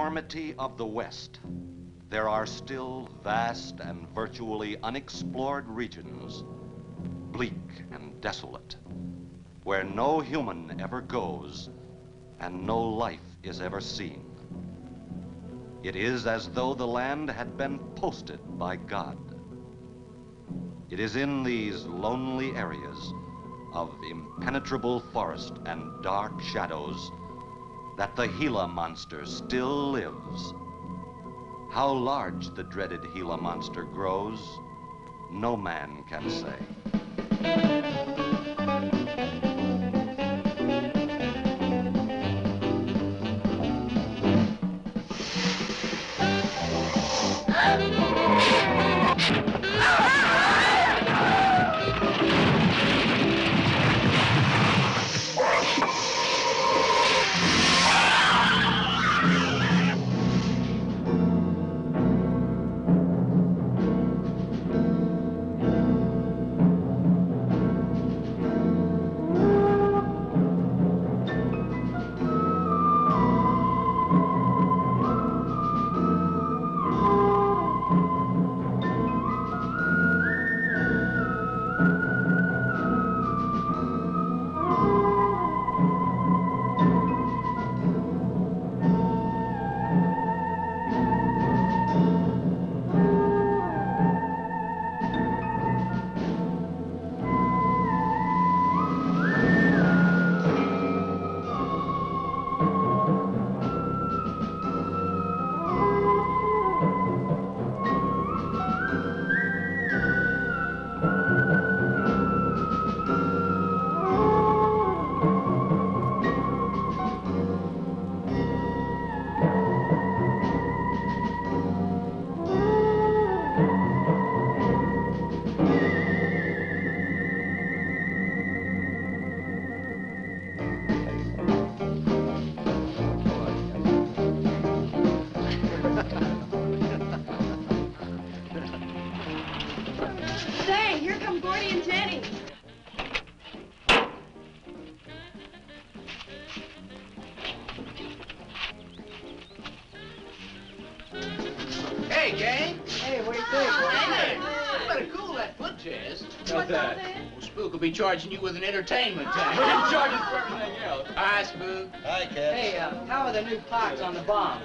enormity of the West, there are still vast and virtually unexplored regions, bleak and desolate, where no human ever goes and no life is ever seen. It is as though the land had been posted by God. It is in these lonely areas of impenetrable forest and dark shadows that the Gila monster still lives. How large the dreaded Gila monster grows, no man can say. Be charging you with an entertainment tax. We're going to charge us for everything else. Hi, Spook. Hi, Cat. Hey, how are the new parts on the bomb?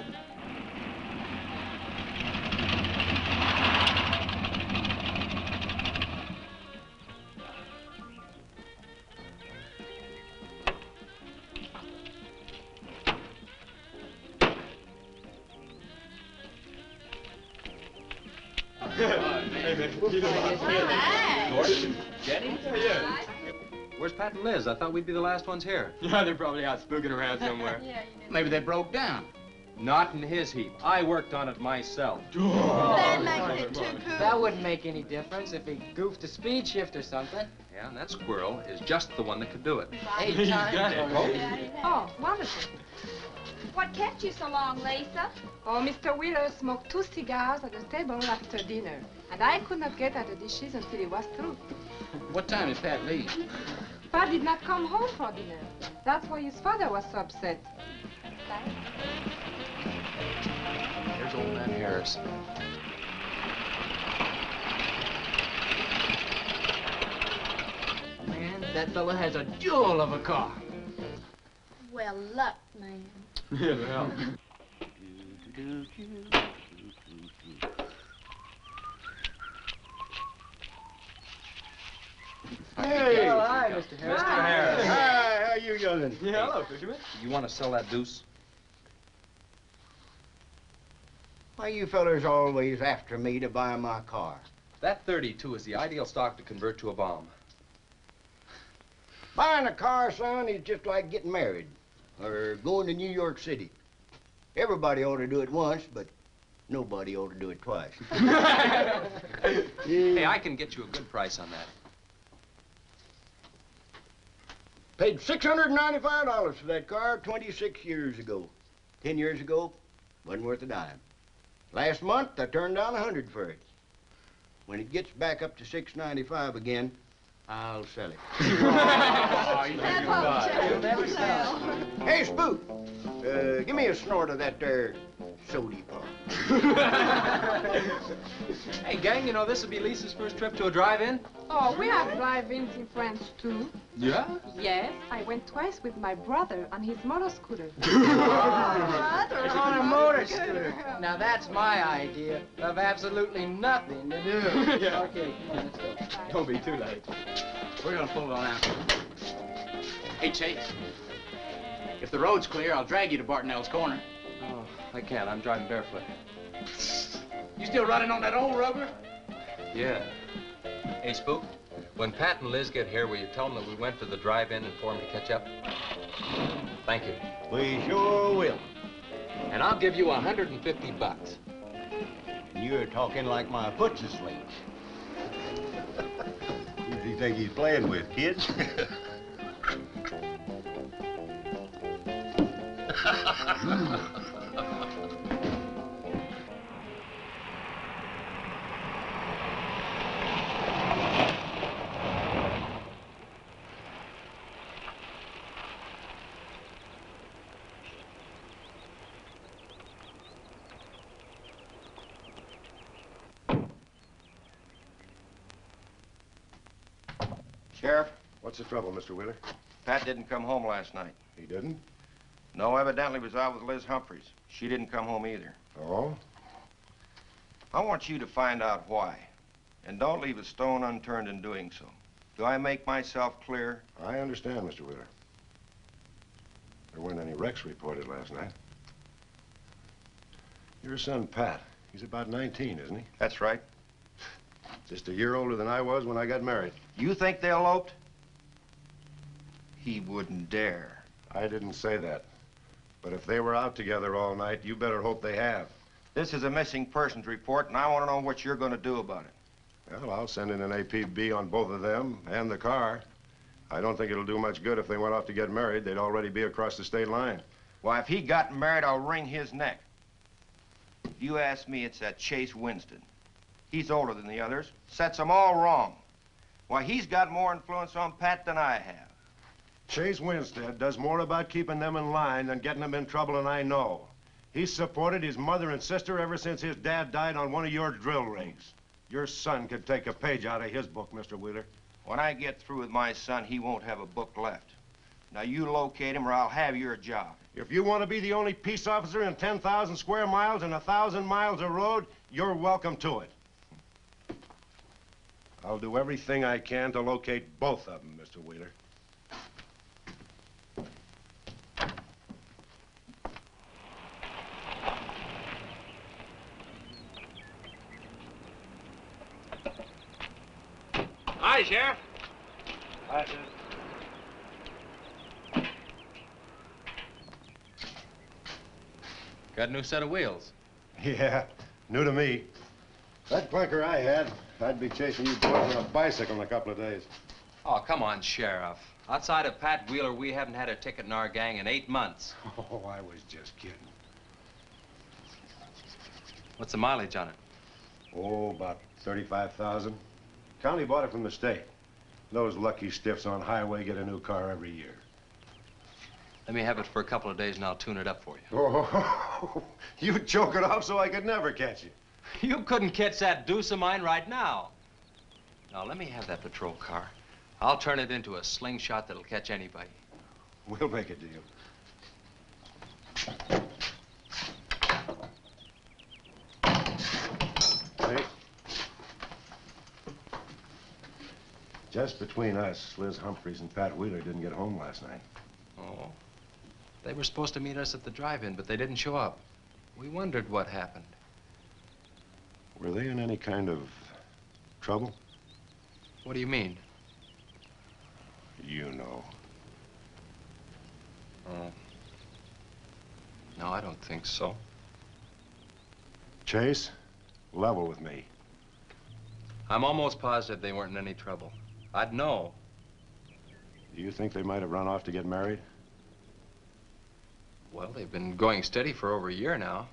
Jenny? Yeah. Where's Pat and Liz? I thought we'd be the last ones here. Yeah, they're probably out spooking around somewhere. Maybe they broke down. Not in his heap. I worked on it myself. That makes it too cool. That wouldn't make any difference if he goofed a speed shift or something. Yeah, and that squirrel is just the one that could do it. He's got it. Oh, wonderful. What kept you so long, Lisa? Oh, Mr. Wheeler smoked 2 cigars at the table after dinner, and I could not get at the dishes until he was through. What time did Pat leave? Pat did not come home for dinner. That's why his father was so upset. Here's old man Harris. Man, that fella has a jewel of a car. Well, luck, man. Yeah, well. Hey! Oh, hi, Mr. Harris. Mr. Harris. Hi, how you doing? Yeah, hello, fisherman. You want to sell that deuce? Why you fellers always after me to buy my car? That 32 is the ideal stock to convert to a bomb. Buying a car, son, is just like getting married or going to New York City. Everybody ought to do it once, but nobody ought to do it twice. Hey, I can get you a good price on that. Paid $695 for that car 26 years ago. 10 years ago, wasn't worth a dime. Last month, I turned down $100 for it. When it gets back up to $695 again, I'll sell it. You'll never sell. Hey, Spook, Give me a snort of that there sody pop. Hey, gang, you know this will be Lisa's first trip to a drive-in? Oh, we have drive-ins in France, too. Yeah? Yes, I went twice with my brother on his motor scooter. On a motor scooter. Now that's my idea of absolutely nothing to do. Yeah. Okay, let's go. Don't be too late. We're gonna pull on out. Hey, Chase. If the road's clear, I'll drag you to Bartonell's corner. Oh, I can't. I'm driving barefoot. You still running on that old rubber? Yeah. Hey, Spook, when Pat and Liz get here, will you tell them that we went to the drive-in and for them to catch up? Thank you. We sure will. And I'll give you $150. And you're talking like my foot's asleep. Who does he think he's playing with, kids? Sheriff, What's the trouble, Mr. Wheeler? Pat didn't come home last night. He didn't? No, evidently was out with Liz Humphries. She didn't come home either. Oh? I want you to find out why. And don't leave a stone unturned in doing so. Do I make myself clear? I understand, Mr. Wheeler. There weren't any wrecks reported last night. Your son, Pat, he's about 19, isn't he? That's right. Just a year older than I was when I got married. You think they eloped? He wouldn't dare. I didn't say that. But if they were out together all night, you better hope they have. This is a missing persons report, and I want to know what you're going to do about it. Well, I'll send in an APB on both of them and the car. I don't think it'll do much good if they went off to get married. They'd already be across the state line. Why, if he got married, I'll wring his neck. If you ask me, it's that Chase Winston. He's older than the others, sets them all wrong. Why, he's got more influence on Pat than I have. Chase Winstead does more about keeping them in line than getting them in trouble, and I know. He's supported his mother and sister ever since his dad died on one of your drill rigs. Your son could take a page out of his book, Mr. Wheeler. When I get through with my son, he won't have a book left. Now, you locate him or I'll have your job. If you want to be the only peace officer in 10,000 square miles and 1,000 miles of road, you're welcome to it. I'll do everything I can to locate both of them, Mr. Wheeler. Hi, Sheriff. Hi, sir. Got a new set of wheels. Yeah, new to me. That clinker I had, I'd be chasing you boys on a bicycle in a couple of days. Oh, come on, Sheriff. Outside of Pat Wheeler, we haven't had a ticket in our gang in 8 months. Oh, I was just kidding. What's the mileage on it? Oh, about 35,000. County bought it from the state. Those lucky stiffs on highway get a new car every year. Let me have it for a couple of days and I'll tune it up for you. Oh, you choke it off so I could never catch you. You couldn't catch that deuce of mine right now. Now, let me have that patrol car. I'll turn it into a slingshot that'll catch anybody. We'll make a deal. Hey. Just between us, Liz Humphries and Pat Wheeler didn't get home last night. Oh. They were supposed to meet us at the drive-in, but they didn't show up. We wondered what happened. Were they in any kind of trouble? What do you mean? You know. Oh. No, I don't think so. Chase, level with me. I'm almost positive they weren't in any trouble. I'd know. Do you think they might have run off to get married? Well, they've been going steady for over a year now.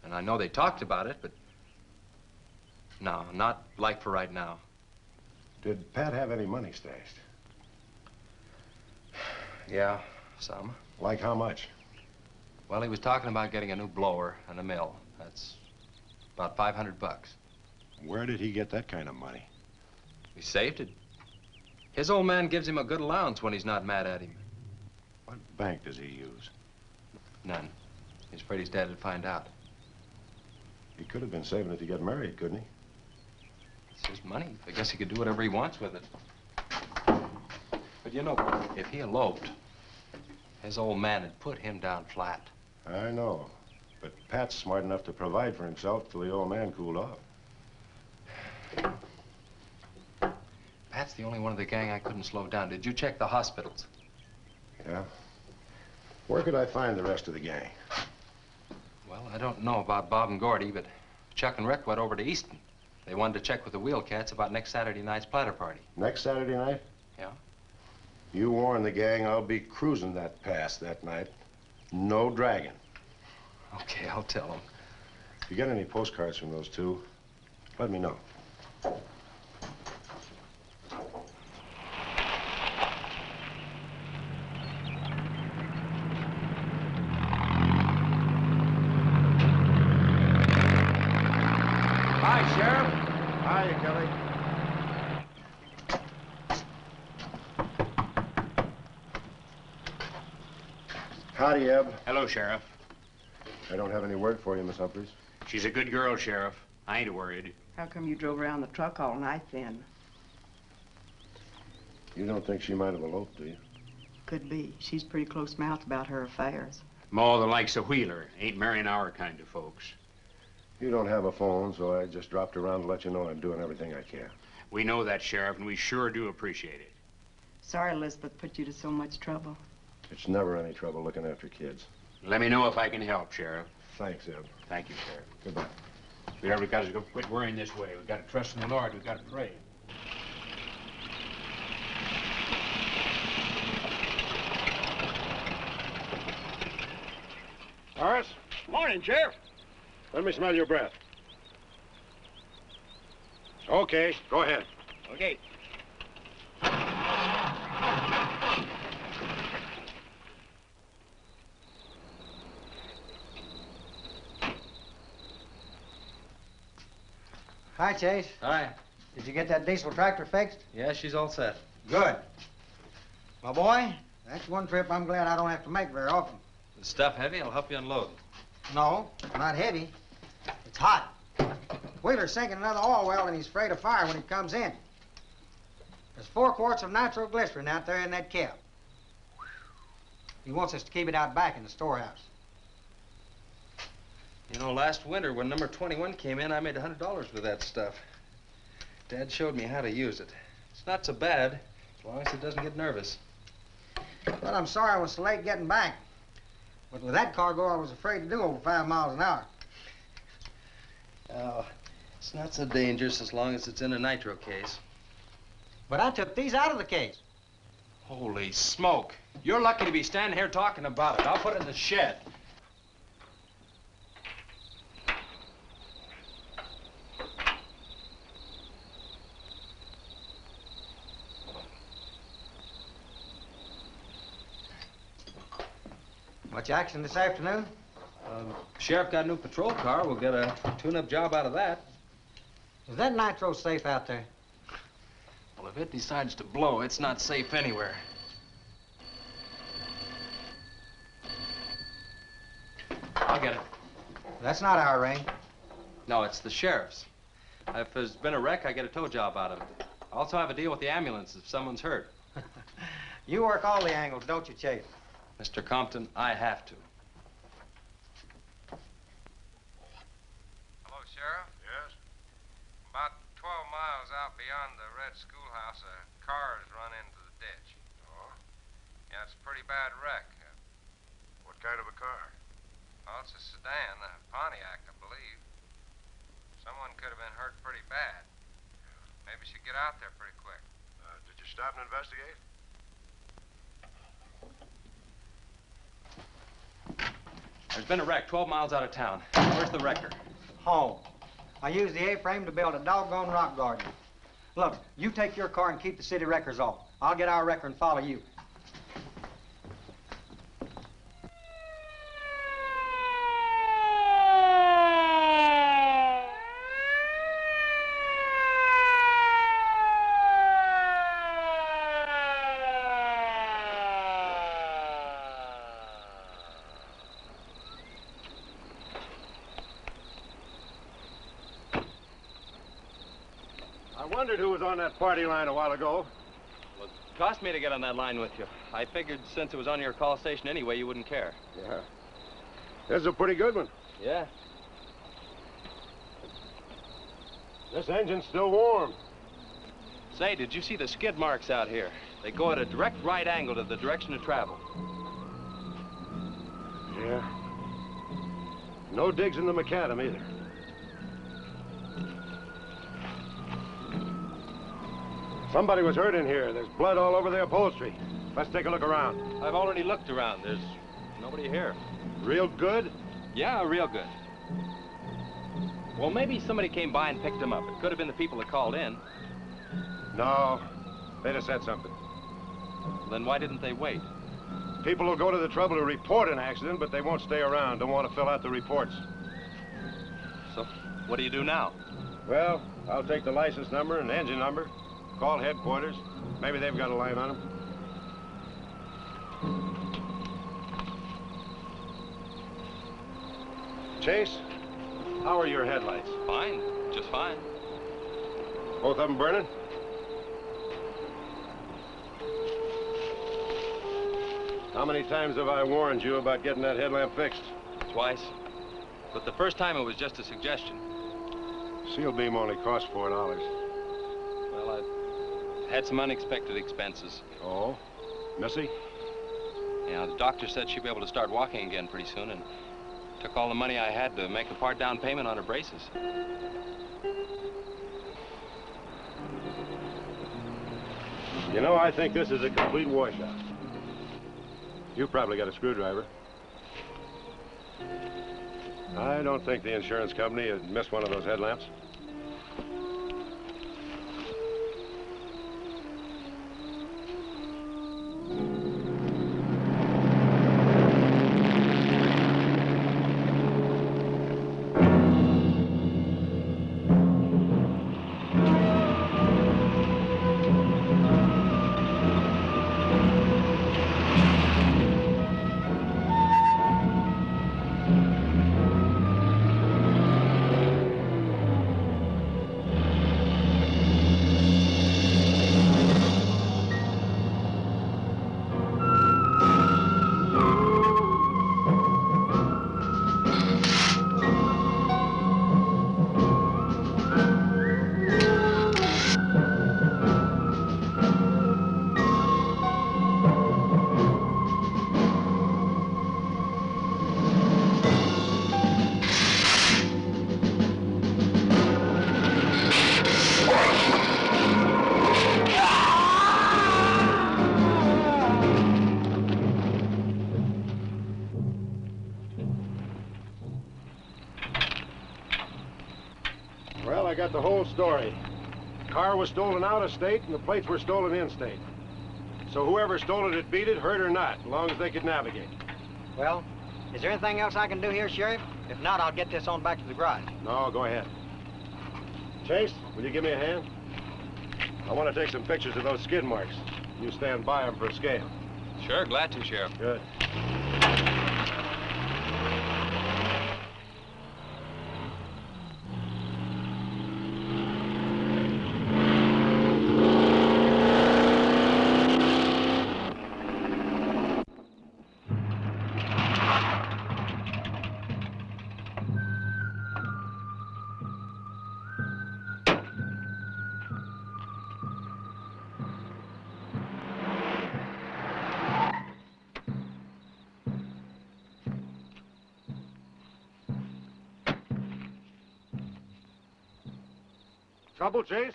And I know they talked about it, but... No, not like for right now. Did Pat have any money stashed? Yeah, some. Like how much? Well, he was talking about getting a new blower and a mill. That's about $500. Where did he get that kind of money? He saved it. His old man gives him a good allowance when he's not mad at him. What bank does he use? None. He's afraid his dad would find out. He could have been saving it to get married, couldn't he? It's his money. I guess he could do whatever he wants with it. But you know, if he eloped, his old man had put him down flat. I know. But Pat's smart enough to provide for himself till the old man cooled off. Pat's the only one of the gang I couldn't slow down. Did you check the hospitals? Yeah. Where could I find the rest of the gang? Well, I don't know about Bob and Gordy, but Chuck and Rick went over to Easton. They wanted to check with the Wheel Cats about next Saturday night's platter party. Next Saturday night? Yeah. You warn the gang I'll be cruising that pass that night. No dragging. Okay, I'll tell them. If you get any postcards from those two, let me know. Hi, Sheriff. Hiya, Kelly. Howdy, Eb. Hello, Sheriff. I don't have any word for you, Miss Humphries. She's a good girl, Sheriff. I ain't worried. How come you drove around the truck all night then? You don't think she might have eloped, do you? Could be. She's pretty close-mouthed about her affairs. Ma, the likes of Wheeler, ain't marrying our kind of folks. You don't have a phone, so I just dropped around to let you know I'm doing everything I can. We know that, Sheriff, and we sure do appreciate it. Sorry Elizabeth put you to so much trouble. It's never any trouble looking after kids. Let me know if I can help, Sheriff. Thanks, Eb. Thank you, Sheriff. Goodbye. We never got to go quit worrying this way. We've got to trust in the Lord. We've got to pray. Horace? Morning, Sheriff. Let me smell your breath. Okay, go ahead. Okay. Hi, Chase. Hi. Did you get that diesel tractor fixed? Yeah, she's all set. Good. My boy, that's one trip I'm glad I don't have to make very often. The stuff heavy? I'll help you unload. No, not heavy. It's hot. Wheeler's sinking another oil well and he's afraid of fire when he comes in. There's 4 quarts of nitroglycerin out there in that cap. He wants us to keep it out back in the storehouse. You know, last winter when number 21 came in, I made $100 with that stuff. Dad showed me how to use it. It's not so bad, as long as it doesn't get nervous. Well, I'm sorry I was so late getting back. But with that cargo, I was afraid to do over 5 miles an hour. Oh, it's not so dangerous as long as it's in a nitro case. But I took these out of the case. Holy smoke. You're lucky to be standing here talking about it. I'll put it in the shed. Much action this afternoon? Sheriff got a new patrol car. We'll get a tune-up job out of that. Is that nitro safe out there? Well, if it decides to blow, it's not safe anywhere. I'll get it. That's not our range. No, it's the sheriff's. If there's been a wreck, I get a tow job out of it. I also have a deal with the ambulance if someone's hurt. You work all the angles, don't you, Chase? Mr. Compton, I have to. Hello, Sheriff? Yes? About 12 miles out beyond the red schoolhouse, a car has run into the ditch. Oh? Yeah, it's a pretty bad wreck. What kind of a car? Well, it's a sedan, a Pontiac, I believe. Someone could have been hurt pretty bad. Maybe you should get out there pretty quick. Did you stop and investigate? There's been a wreck 12 miles out of town. Where's the wrecker? Home. I used the A-frame to build a doggone rock garden. Look, you take your car and keep the city wreckers off. I'll get our wrecker and follow you. wondered who was on that party line a while ago. Well, it cost me to get on that line with you. I figured since it was on your call station anyway, you wouldn't care. Yeah. This is a pretty good one. Yeah. This engine's still warm. Say, did you see the skid marks out here? They go at a direct right angle to the direction of travel. Yeah. No digs in the macadam either. Somebody was hurt in here. There's blood all over the upholstery. Let's take a look around. I've already looked around. There's nobody here. Real good? Yeah, real good. Well, maybe somebody came by and picked them up. It could have been the people that called in. No. They'd have said something. Then why didn't they wait? People will go to the trouble to report an accident, but they won't stay around. Don't want to fill out the reports. So, what do you do now? Well, I'll take the license number and engine number, call headquarters. Maybe they've got a line on them. Chase, how are your headlights? Fine, just fine. Both of them burning? How many times have I warned you about getting that headlamp fixed? Twice. But the first time it was just a suggestion. Seal beam only cost $4. Well, I had some unexpected expenses. Oh? Missy? Yeah, the doctor said she'd be able to start walking again pretty soon, and took all the money I had to make a part down payment on her braces. You know, I think this is a complete washout. You probably got a screwdriver. I don't think the insurance company had missed one of those headlamps. I got the whole story. The car was stolen out of state and the plates were stolen in state. So whoever stole it had beat it, hurt or not, as long as they could navigate. Well, is there anything else I can do here, Sheriff? If not, I'll get this on back to the garage. No, go ahead. Chase, will you give me a hand? I want to take some pictures of those skid marks. You stand by them for a scale. Sure, glad to, Sheriff. Good. Trouble, Chase?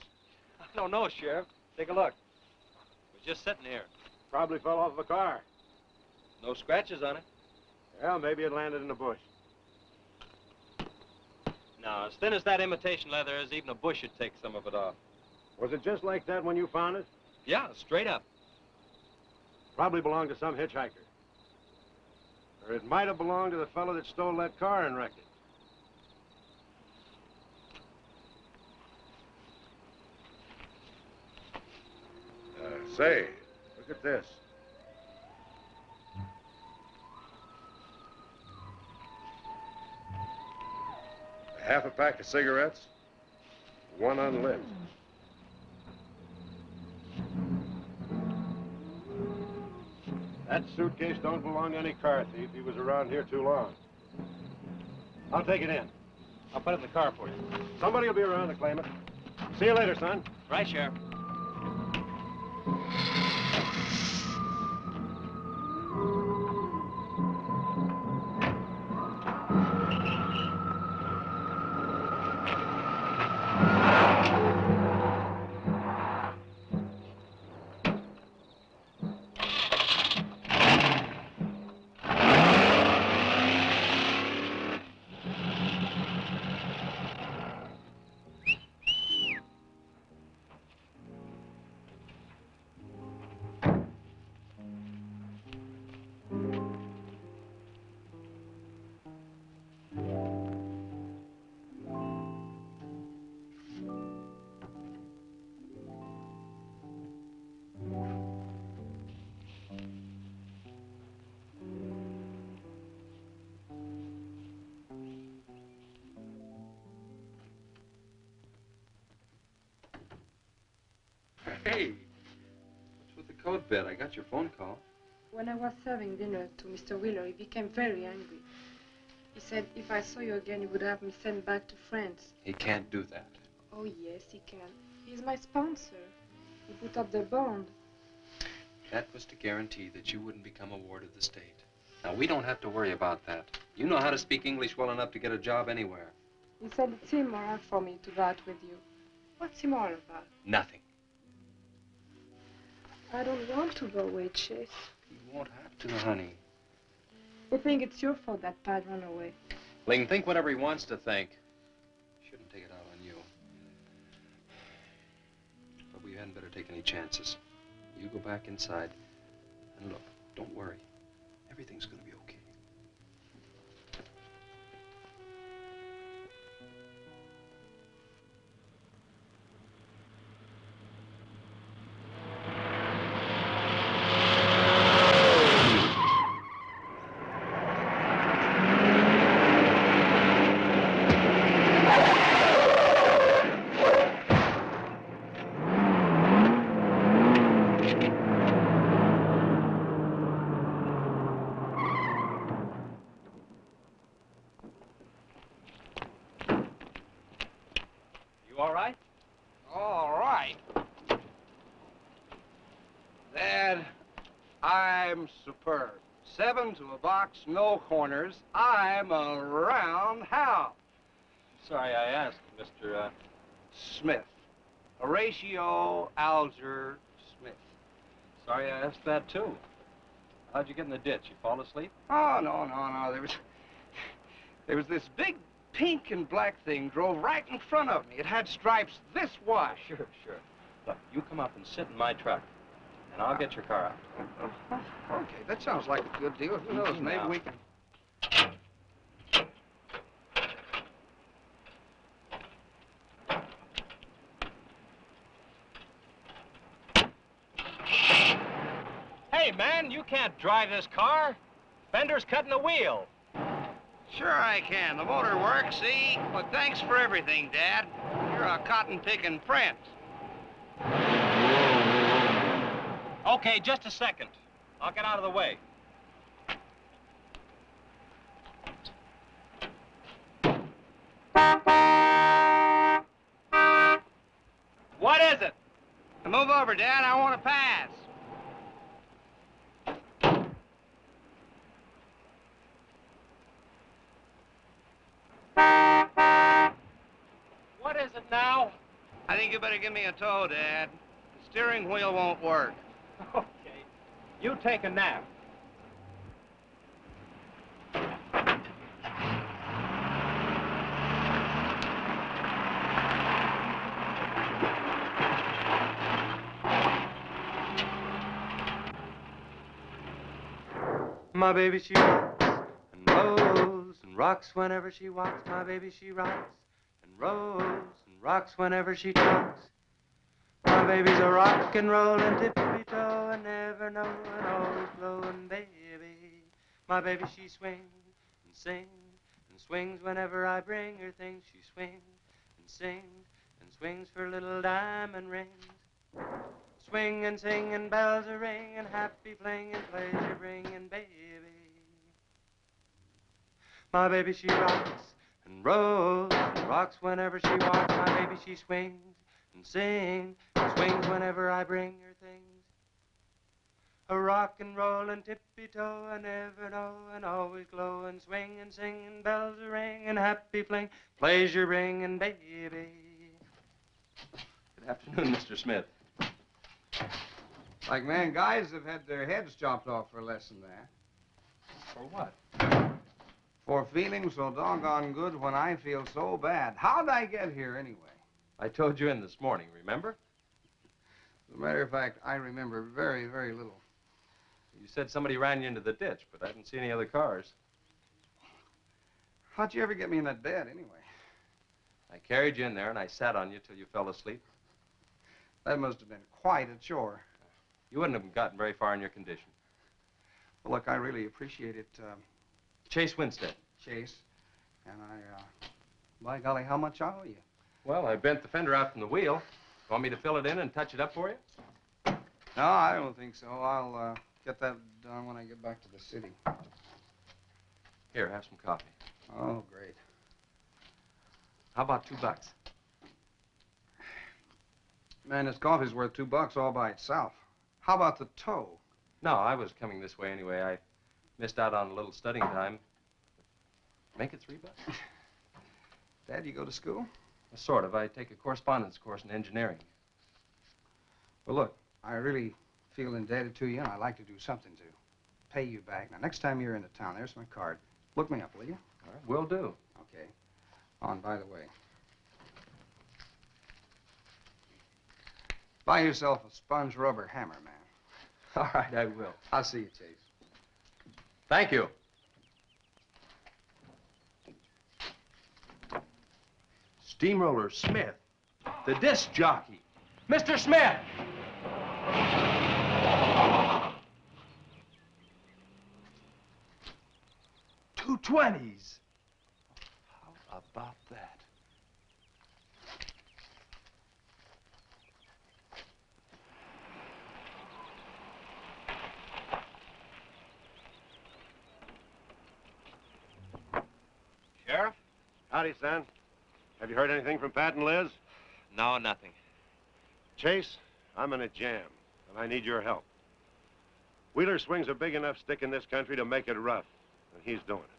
I don't know, Sheriff. Take a look. It was just sitting here. Probably fell off of a car. No scratches on it. Well, maybe it landed in a bush. No, as thin as that imitation leather is, even a bush would take some of it off. Was it just like that when you found it? Yeah, straight up. Probably belonged to some hitchhiker. Or it might have belonged to the fellow that stole that car and wrecked it. Say, look at this. Half a pack of cigarettes, one unlit. That suitcase don't belong to any car thief. He was around here too long. I'll take it in. I'll put it in the car for you. Somebody will be around to claim it. See you later, son. Right, Sheriff. Hey, what's with the coat bed? I got your phone call. When I was serving dinner to Mr. Wheeler, he became very angry. He said if I saw you again, he would have me sent back to France. He can't do that. Oh, yes, he can. He's my sponsor. He put up the bond. That was to guarantee that you wouldn't become a ward of the state. Now, we don't have to worry about that. You know how to speak English well enough to get a job anywhere. He said it's immoral for me to go out with you. What's immoral about? Nothing. I don't want to go away, Chase. You won't have to, honey. I think it's your fault that Pat ran away. He can think whatever he wants to think. Shouldn't take it out on you. But we hadn't better take any chances. You go back inside. And look, don't worry. Everything's going to be okay. All right? All right. Dad, I'm superb. 7 to a box, no corners. I'm a roundhouse. Sorry I asked, Mr. Smith. Horatio Alger Smith. Sorry I asked that, too. How'd you get in the ditch? You fall asleep? Oh, no. There was this big pink and black thing drove right in front of me. It had stripes this wide. Sure. Look, you come up and sit in my truck, and I'll get your car out. Okay, that sounds like a good deal. Who knows, maybe we can... Hey, man, you can't drive this car. Fender's cutting the wheel. Sure I can. The motor works, see? But thanks for everything, Dad. You're a cotton-picking prince. Okay, just a second. I'll get out of the way. What is it? Now move over, Dad. I want to pass. What is it now? I think you better give me a tow, Dad. The steering wheel won't work. Okay. You take a nap. My baby, she rocks and rolls and rocks whenever she walks. My baby, she rocks and rolls and rocks whenever she talks. My baby's a rock and rollin' tippy-toe and never knowin', always blowin', baby. My baby, she swings and sings and swings whenever I bring her things. She swings and sings and swings for little diamond rings. swinging, singing, bells are ringing, happy flinging, pleasure bringing, baby. My baby, she rocks and rolls and rocks whenever she walks. My baby, she swings and sings and swings whenever I bring her things. A rock and roll and tippy-toe and ever know and always glow and swing and sing and bells are ring and happy fling, pleasure bringing, baby. Good afternoon, Mr. Smith. Like man, guys have had their heads chopped off for less than that. For what? For feeling so doggone good when I feel so bad. How'd I get here anyway? I told you in this morning, remember? As a matter of fact, I remember very, very little. You said somebody ran you into the ditch, but I didn't see any other cars. How'd you ever get me in that bed anyway? I carried you in there and I sat on you till you fell asleep. That must have been quite a chore. You wouldn't have gotten very far in your condition. Well, look, I really appreciate it. Chase Winstead. Chase. And by golly, how much I owe you? Well, I bent the fender out from the wheel. Want me to fill it in and touch it up for you? No, I don't think so. I'll get that done when I get back to the city. Here, have some coffee. Oh, great. How about $2? Man, this coffee's worth $2 all by itself. How about the tow? No, I was coming this way anyway. I missed out on a little studying time. Make it $3. Dad, you go to school? Sort of. I take a correspondence course in engineering. Well, look, I really feel indebted to you, and I'd like to do something to pay you back. Now, next time you're into town, there's my card. Look me up, will you? All right, will do. Okay. Oh, and by the way, buy yourself a sponge rubber hammer, man. All right, I will. I'll see you, Chase. Thank you. Steamroller Smith, the disc jockey. Mr. Smith! 220s. How about that? Sheriff? Howdy, son. Have you heard anything from Pat and Liz? No, nothing. Chase, I'm in a jam, and I need your help. Wheeler swings a big enough stick in this country to make it rough, and he's doing it.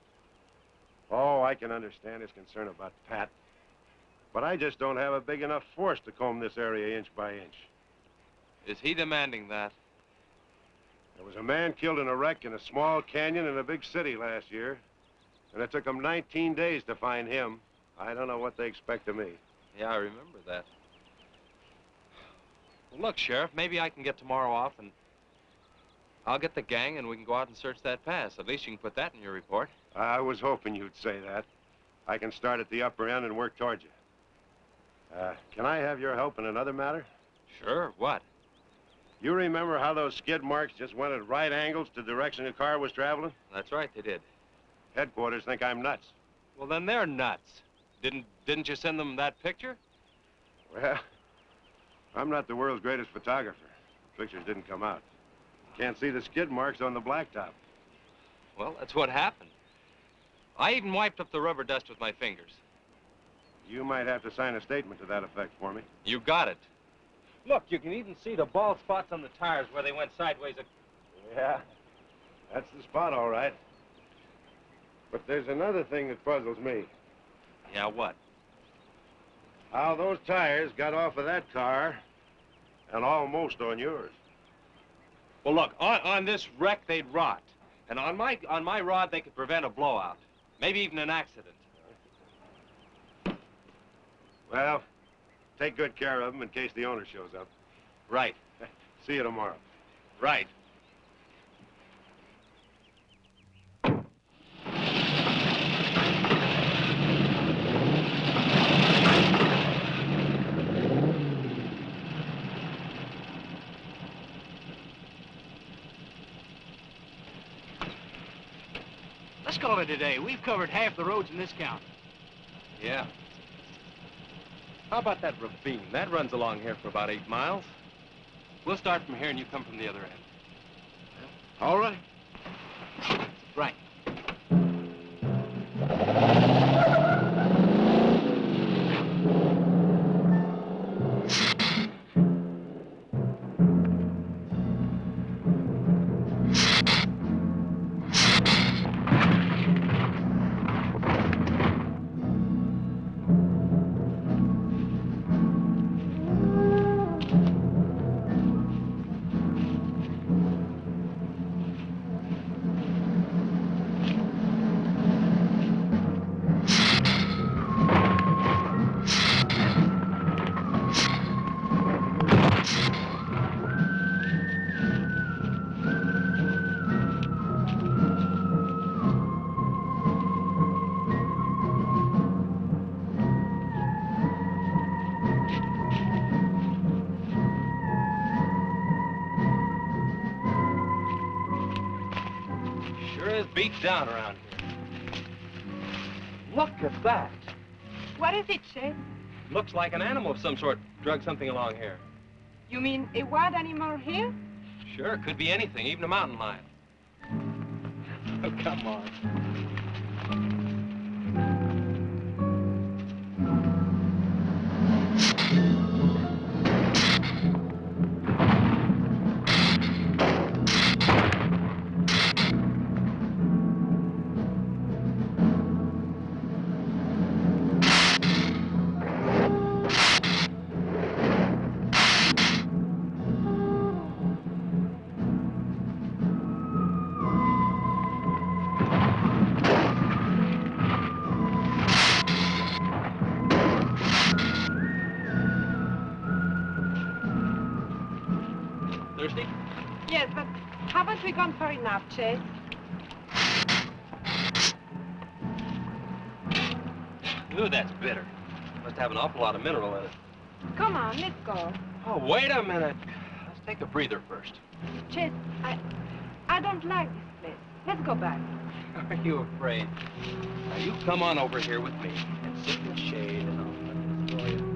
Oh, I can understand his concern about Pat, but I just don't have a big enough force to comb this area inch by inch. Is he demanding that? There was a man killed in a wreck in a small canyon in a big city last year, and it took them 19 days to find him. I don't know what they expect of me. Yeah, I remember that. Well, look, Sheriff, maybe I can get tomorrow off and I'll get the gang and we can go out and search that pass. At least you can put that in your report. I was hoping you'd say that. I can start at the upper end and work towards you. Can I have your help in another matter? Sure, what? You remember how those skid marks just went at right angles to the direction the car was traveling? That's right, they did. Headquarters think I'm nuts. Well, then they're nuts. Didn't you send them that picture? Well, I'm not the world's greatest photographer. The pictures didn't come out. Can't see the skid marks on the blacktop. Well, that's what happened. I even wiped up the rubber dust with my fingers. You might have to sign a statement to that effect for me. You got it. Look, you can even see the bald spots on the tires where they went sideways. Yeah, that's the spot, all right. But there's another thing that puzzles me. Yeah, what? How those tires got off of that car and almost on yours. Well, look, on this wreck, they'd rot. And on my rod, they could prevent a blowout. Maybe even an accident. Well, take good care of them in case the owner shows up. Right. See you tomorrow. Right. Let's call it a day. We've covered half the roads in this county. Yeah. How about that ravine? That runs along here for about 8 miles. We'll start from here and you come from the other end. All right. Right. Beat down around here. Look at that. What is it, Chet? Looks like an animal of some sort drug something along here. You mean a wild animal here? Sure, could be anything, even a mountain lion. Oh, come on. Thirsty? Yes, but haven't we gone far enough, Chet? Ooh, that's bitter. Must have an awful lot of mineral in it. Come on, let's go. Oh, wait a minute. Let's take a breather first. Chet, I don't like this place. Let's go back. Are you afraid? Now, you come on over here with me and sit in the shade and I'll let you.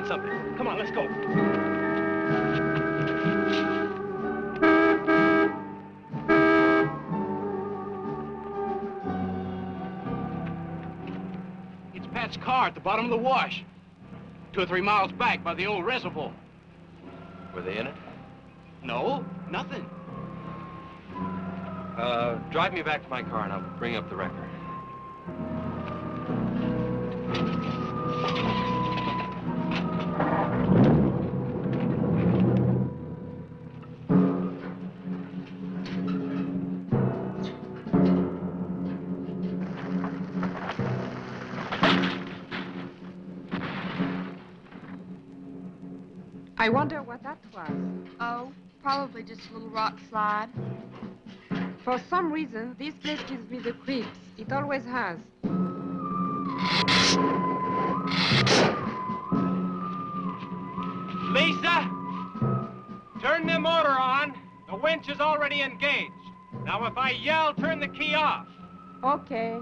Something. Come on, let's go. It's Pat's car at the bottom of the wash. 2 or 3 miles back by the old reservoir. Were they in it? No, nothing. Drive me back to my car and I'll bring up the record. I wonder what that was. Oh, probably just a little rock slide. For some reason, this place gives me the creeps. It always has. Lisa! Turn the motor on. The winch is already engaged. Now, if I yell, turn the key off. Okay.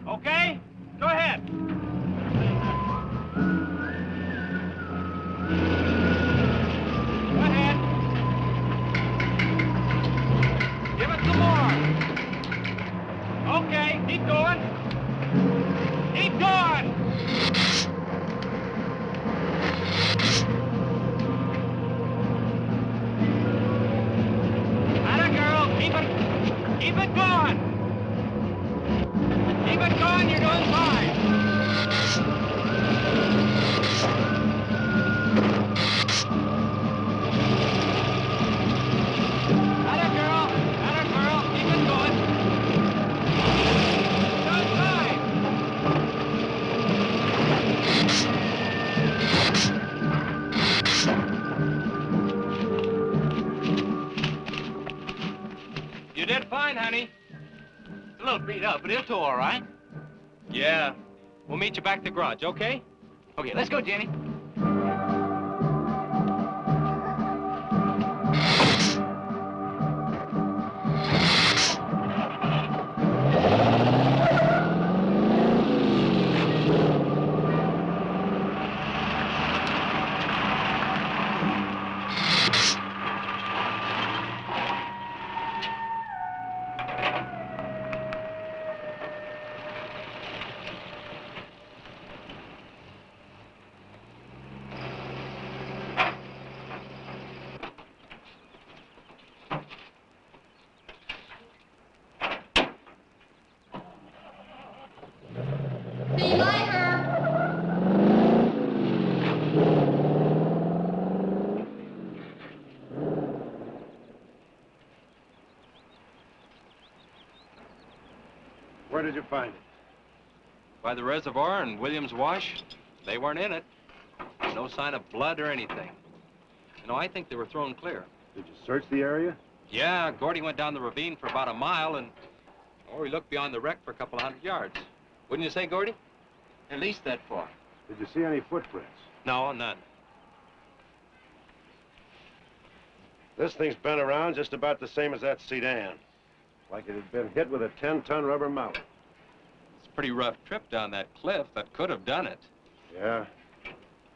Okay? Go ahead. Go ahead. Give it some more. Okay, keep going. Keep going. Atta girl, keep it going. Keep it going, you're doing fine. Atta girl, keep it going. You're doing fine. You did fine, honey. It's a little beat up, but it'll tow all right. Yeah. We'll meet you back at the garage, okay? Okay, let's go, Jenny. See you later. Where did you find it? By the reservoir and Williams Wash. They weren't in it. No sign of blood or anything. You know, I think they were thrown clear. Did you search the area? Yeah, Gordy went down the ravine for about a mile and... Or he looked beyond the wreck for a couple of 100 yards. Wouldn't you say, Gordy? At least that far. Did you see any footprints? No, none. This thing's been around just about the same as that sedan. Like it had been hit with a 10-ton rubber mallet. It's a pretty rough trip down that cliff. That could have done it. Yeah.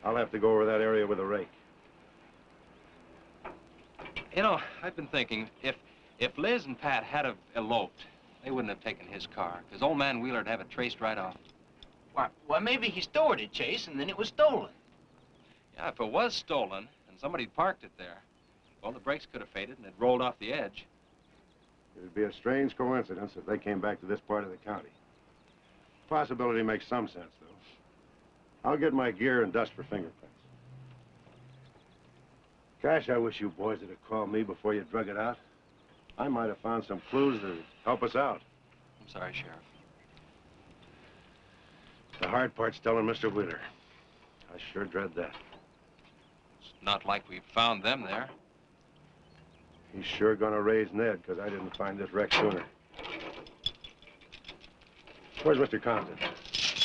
I'll have to go over that area with a rake. You know, I've been thinking, if Liz and Pat had have eloped, they wouldn't have taken his car, because old man Wheeler'd have it traced right off. Well, maybe he stored it, Chase, and then it was stolen. Yeah, if it was stolen and somebody parked it there, well, the brakes could have faded and it rolled off the edge. It'd be a strange coincidence if they came back to this part of the county. Possibility makes some sense, though. I'll get my gear and dust for fingerprints. Gosh, I wish you boys would have called me before you drug it out. I might have found some clues that would help us out. I'm sorry, Sheriff. The hard part's telling Mr. Wheeler. I sure dread that. It's not like we found them there. He's sure gonna raise Ned, because I didn't find this wreck sooner. Where's Mr. Compton?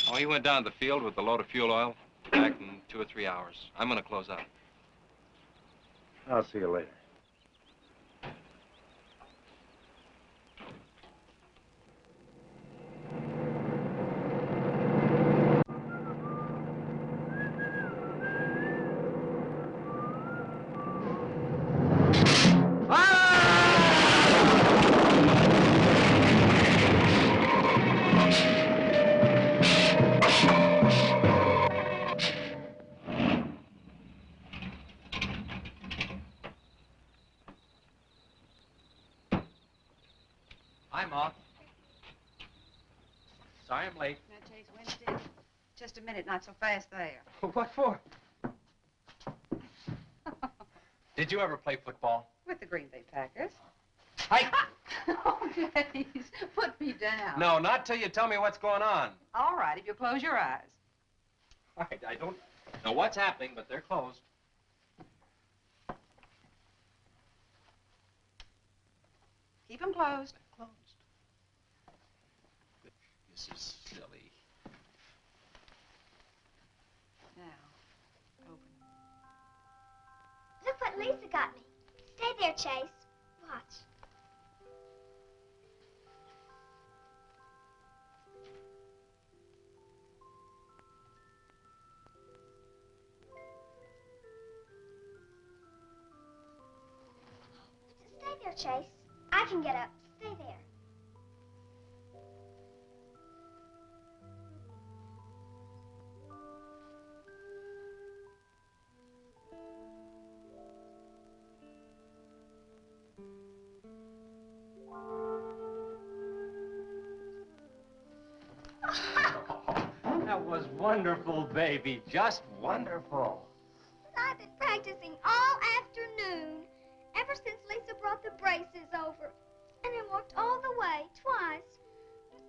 Oh, he went down to the field with a load of fuel oil. Back in 2 or 3 hours. I'm gonna close up. I'll see you later. Hi, Ma. Sorry I'm late. Now, Chase Winston, just a minute, not so fast there. What for? Did you ever play football? With the Green Bay Packers. Hi. Oh, Chase, put me down. No, not till you tell me what's going on. All right, if you close your eyes. All right, I don't know what's happening, but they're closed. Keep them closed. Closed. This is silly. Now, open. Look what Lisa got me. Stay there, Chase. Watch. Stay there, Chase. I can get up. Stay there. That was wonderful, baby. Just wonderful. I've been practicing all afternoon, ever since Lisa brought the braces over. And I walked all the way, twice.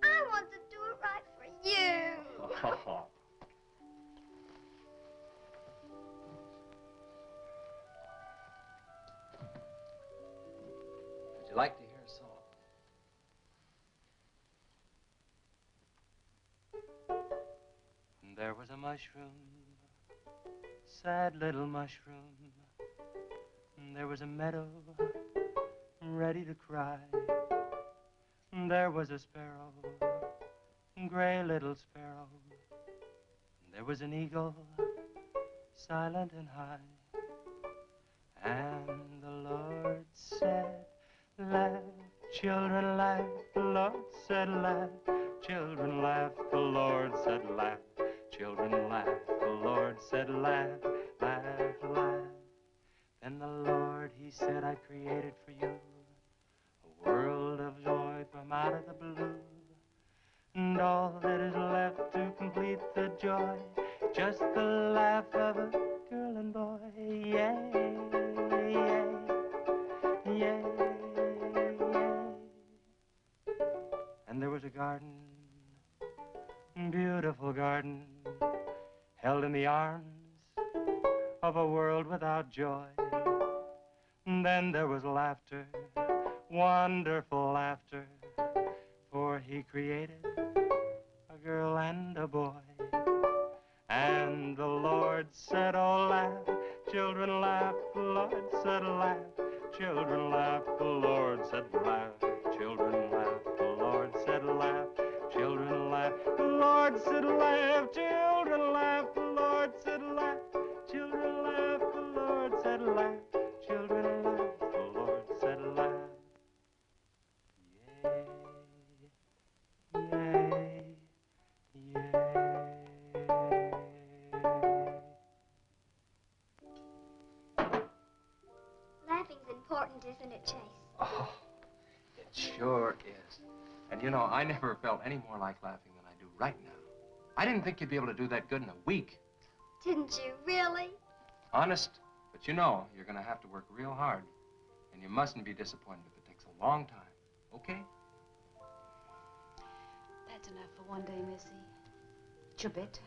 I want to do it right for you. Would you like to hear a song? was a mushroom, sad little mushroom. There was a meadow ready to cry. There was a sparrow, gray little sparrow. There was an eagle, silent and high. And the Lord said, laugh, children, laugh. The Lord said, laugh, children, laugh. The Lord said, laugh, children, laugh. The Lord said, laugh, laugh, laugh. Then the Lord, he said, I created for you a world of joy from out of the blue. And all that is left to complete the joy, just the laugh of a girl and boy. Yay, yay, yay, yay. And there was a garden, beautiful garden, held in the arms of a world without joy. And then there was laughter, wonderful laughter, for he created a girl and a boy. And the Lord said, oh, laugh, children, laugh. The Lord said, laugh, children, laugh. The Lord said, laugh, children, laugh. The Lord said, laugh, children, laugh. The Lord said, laugh, children, laugh. The Lord said, laugh, children, laugh. The Lord said, laugh, children, laugh. The Lord said, laugh. Yay, yay. Laughing's important, isn't it, Chase? Oh, it sure is. And you know, I never felt any more like laughing than I do right now. I didn't think you'd be able to do that good in a week. Didn't you really? Honest. But you know, you're gonna have to work real hard. And you mustn't be disappointed if it takes a long time. Okay? That's enough for one day, Missy. It's your bedtime.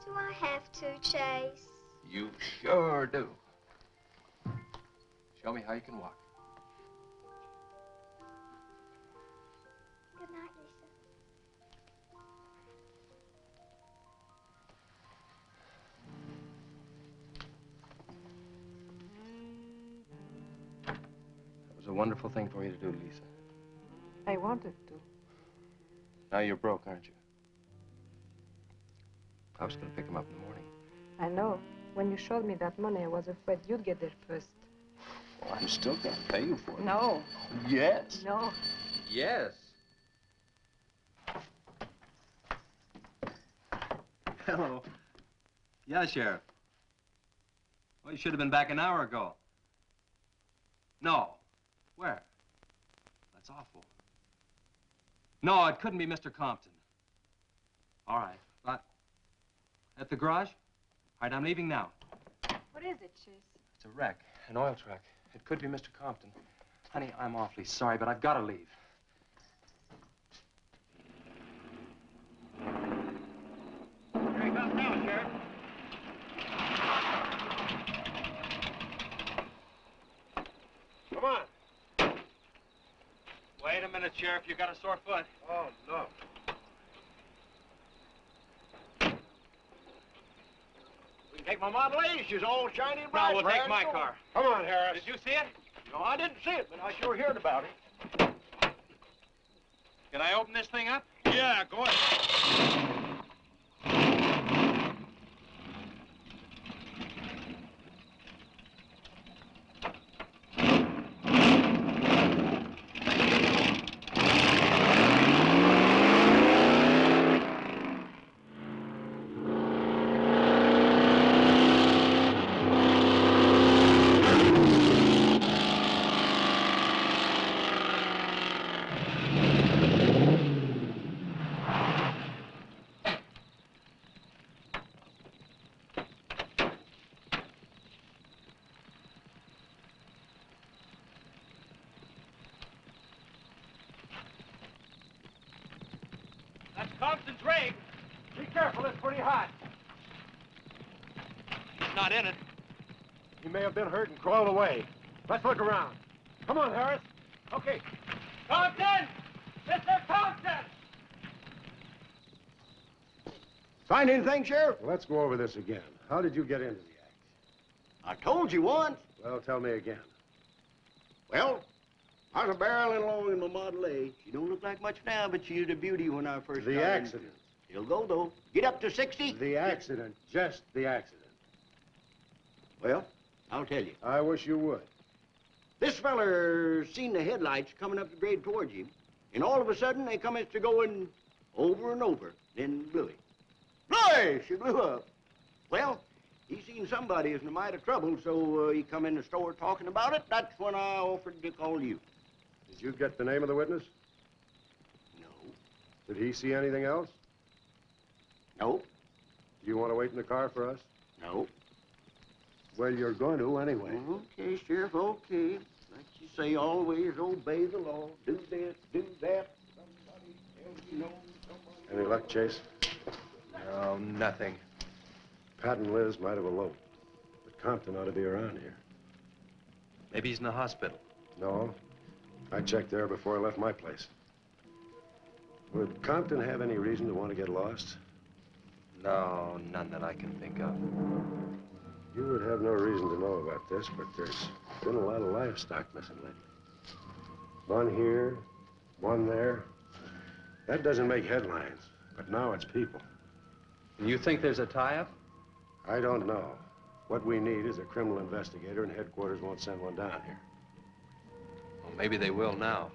Do I have to, Chase? You sure do. Show me how you can walk. Good night, Lisa. That was a wonderful thing for you to do, Lisa. I wanted to. Now you're broke, aren't you? I was going to pick him up in the morning. I know. When you showed me that money, I was afraid you'd get there first. Well, I'm still going to pay you for it. No. Yes. No. Yes. Hello. Yeah, Sheriff. Well, you should have been back an hour ago. No. Where? That's awful. No, it couldn't be Mr. Compton. All right. But at the garage? All right, I'm leaving now. What is it, Chase? It's a wreck, an oil truck. It could be Mr. Compton. Honey, I'm awfully sorry, but I've got to leave. Here he comes now, Sheriff. Come on. Wait a minute, Sheriff. You got a sore foot. Oh, no. We can take my Model A. She's all shiny and No, bright. we'll brand take my new. car. Come on, Harris. Did you see it? No, I didn't see it, but I sure heard about it. Can I open this thing up? Yeah, go ahead. That's Compton's rig. Be careful, it's pretty hot. He's not in it. He may have been hurt and crawled away. Let's look around. Come on, Harris. Okay. Compton! Mr. Compton! Find anything, Sheriff? Well, let's go over this again. How did you get into the act? I told you once. Well, tell me again. Well, I was barreling along in my Model A. She don't look like much now, but she was a beauty when I first got The in. accident. It'll go, though. Get up to 60. The accident. Just the accident. Well, I'll tell you. I wish you would. This feller seen the headlights coming up the grade towards him, and all of a sudden they commenced to going over and over, then blew him. Bloy! She blew up. Well, he seen somebody was in a mite of trouble, so he come in the store talking about it. That's when I offered to call you. Did you get the name of the witness? No. Did he see anything else? No. Do you want to wait in the car for us? No. Well, you're going to anyway. Okay, Sheriff, okay. Like you say, always obey the law. Do this, do that. Somebody tells you no, somebody... Any luck, Chase? No, nothing. Pat and Liz might have eloped, but Compton ought to be around here. Maybe he's in the hospital. No. I checked there before I left my place. Would Compton have any reason to want to get lost? No, none that I can think of. You would have no reason to know about this, but there's been a lot of livestock missing lately. One here, one there. That doesn't make headlines, but now it's people. And you think there's a tie-up? I don't know. What we need is a criminal investigator, and headquarters won't send one down here. Well, maybe they will now.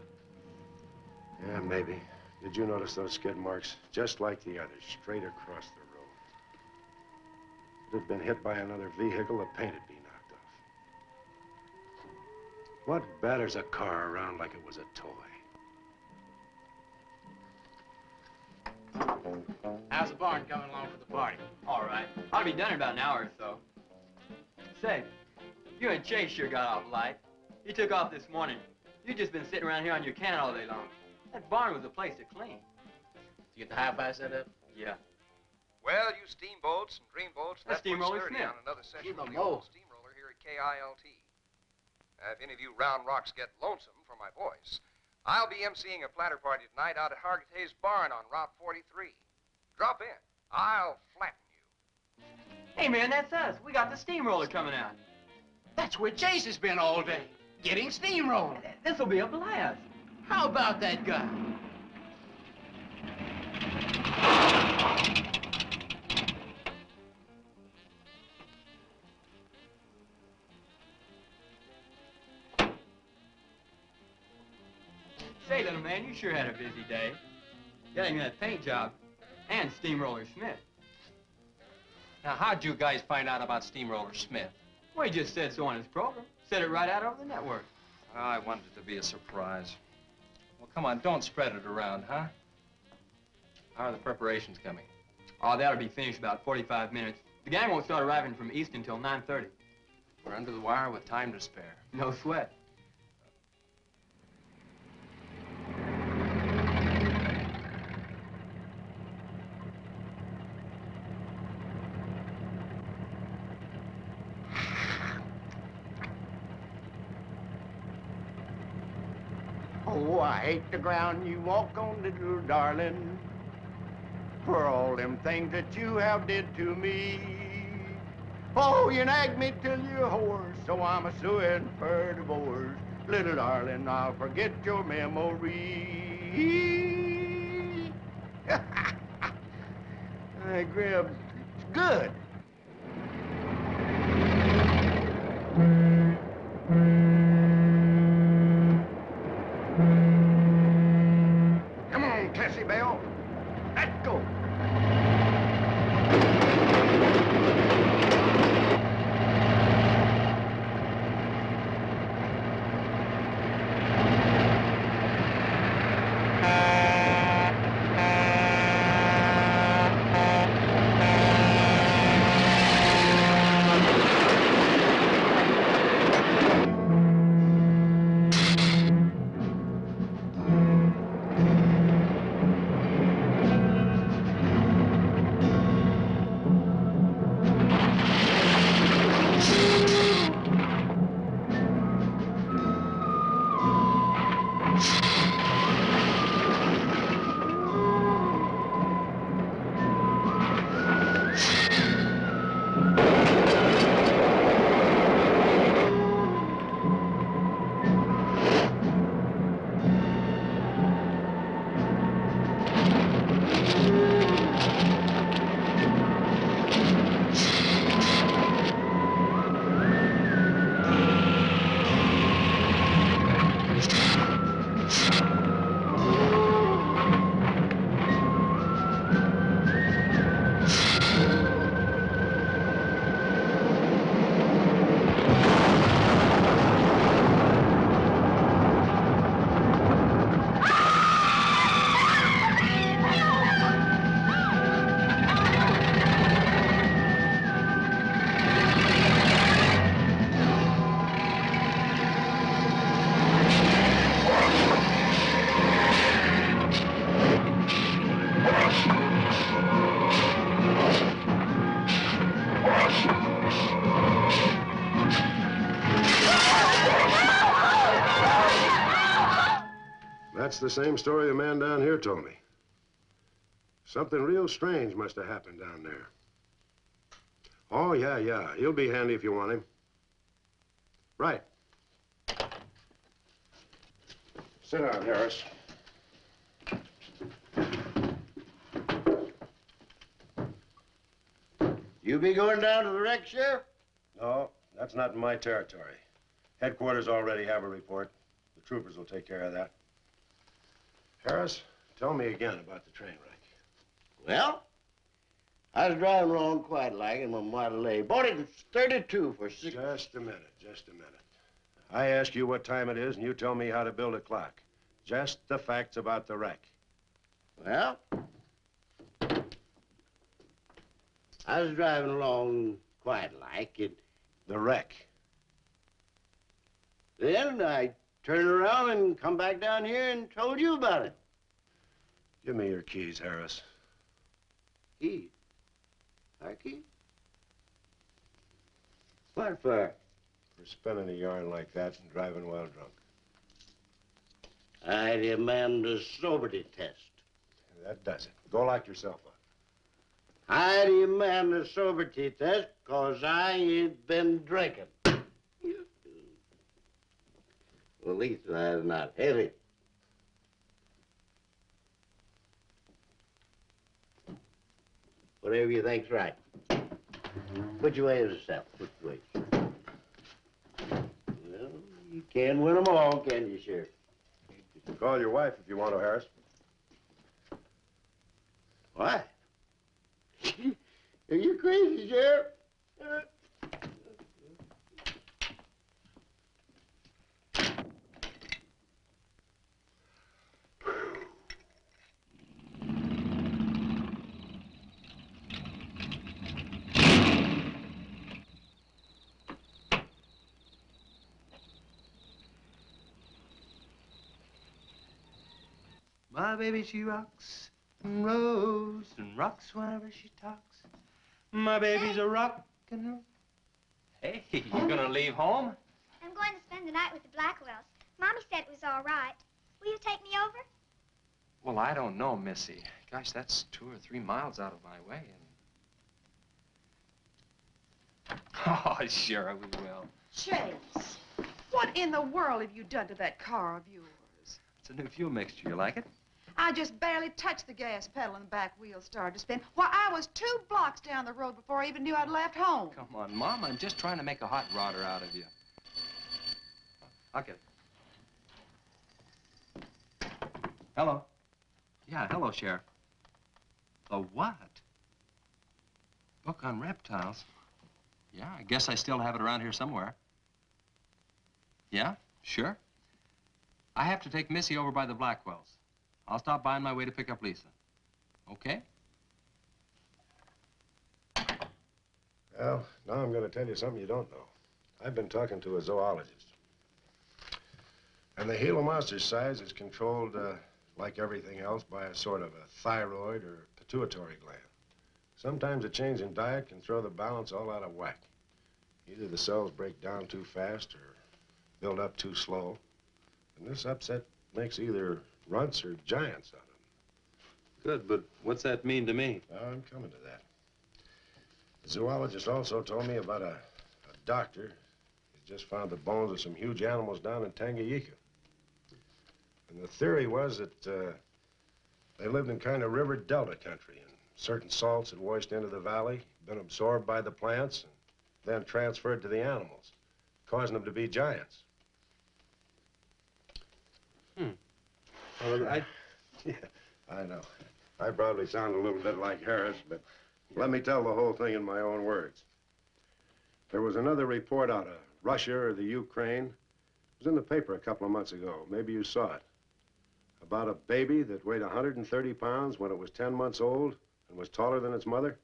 Yeah, maybe. Did you notice those skid marks? Just like the others, straight across the road. If it had been hit by another vehicle, the paint would be knocked off. What batters a car around like it was a toy? How's the barn coming along for the party? All right. I'll be done in about an hour or so. Say, you and Chase sure got off light. He took off this morning. You've just been sitting around here on your can all day long. That barn was a place to clean. Did you get the hi-fi set up? Yeah. Well, you steamboats and dreamboats, That's that puts Steamroller 30 Smith. on another session Keep 'em of the old low. steamroller here at KILT. If any of you round rocks get lonesome for my voice, I'll be emceeing a platter party tonight out at Hargitay's Barn on Route 43. Drop in. I'll flatten you. Hey, man, that's us. We got the steamroller coming out. That's where Chase has been all day, getting steamrolled. This'll be a blast. How about that guy? Say, little man, you sure had a busy day. Getting that paint job and Steamroller Smith. Now, how'd you guys find out about Steamroller Smith? Well, he just said so on his program. Said it right out over the network. I wanted it to be a surprise. Well, come on, don't spread it around, huh? How are the preparations coming? Oh, that'll be finished about 45 minutes. The gang won't start arriving from East until 9:30. We're under the wire with time to spare. No sweat. Oh, I hate the ground you walk on, little darling, for all them things that you have did to me. Oh, you nagged me till you're hoarse, so I'm a-suing for divorce. Little darling, I'll forget your memory. Hey, Grib, it's good. Come on, Tessie Bell. Let's go. That's the same story the man down here told me. Something real strange must have happened down there. Oh, yeah. He'll be handy if you want him. Right. Sit down, Harris. You be going down to the wreck, Sheriff? No, that's not in my territory. Headquarters already have a report. The troopers will take care of that. Harris, tell me again about the train wreck. Well, I was driving along quite like in my Model A. Bought it in 32 for $6. Just a minute. I ask you what time it is, and you tell me how to build a clock. Just the facts about the wreck. Well, I was driving along quite like it. The wreck. Then I turned around and come back down here and told you about it. Give me your keys, Harris. Keys? Our keys? What for? For spinning a yarn like that and driving while drunk. I demand a sobriety test. That does it. Go lock yourself up. I demand a sobriety test because I ain't been drinking. Well, at least I'm not heavy. Whatever you think's right. Which way is the south? Which way? Well, you can't win them all, can you, Sheriff? You can call your wife if you want to, Harris. Why? Are you crazy, Sheriff? My baby, she rocks and rolls and rocks whenever she talks. My baby's a rock and roll. Hey, you gonna leave home? I'm going to spend the night with the Blackwells. Mommy said it was all right. Will you take me over? Well, I don't know, Missy. Gosh, that's 2 or 3 miles out of my way, and... Oh, sure, we will. Chase, what in the world have you done to that car of yours? It's a new fuel mixture. You like it? I just barely touched the gas pedal and the back wheel started to spin. Why, I was 2 blocks down the road before I even knew I'd left home. Come on, Mom. I'm just trying to make a hot rodder out of you. I'll get it. Hello. Yeah, hello, Sheriff. The what? Book on reptiles? Yeah, I guess I still have it around here somewhere. Yeah, sure. I have to take Missy over by the Blackwells. I'll stop by on my way to pick up Lisa. Okay? Well, now I'm going to tell you something you don't know. I've been talking to a zoologist. And the Gila monster's size is controlled, like everything else, by a sort of a thyroid or pituitary gland. Sometimes a change in diet can throw the balance all out of whack. Either the cells break down too fast or build up too slow. And this upset makes either runts or giants out of them. Good, but what's that mean to me? Well, I'm coming to that. The zoologist also told me about a doctor. He just found the bones of some huge animals down in Tanganyika. And the theory was that they lived in kind of river delta country, and certain salts had washed into the valley, been absorbed by the plants, and then transferred to the animals, causing them to be giants. Well, yeah, I know. I probably sound a little bit like Harris, but let me tell the whole thing in my own words. There was another report out of Russia or the Ukraine. It was in the paper a couple of months ago. Maybe you saw it. About a baby that weighed 130 pounds when it was 10 months old and was taller than its mother.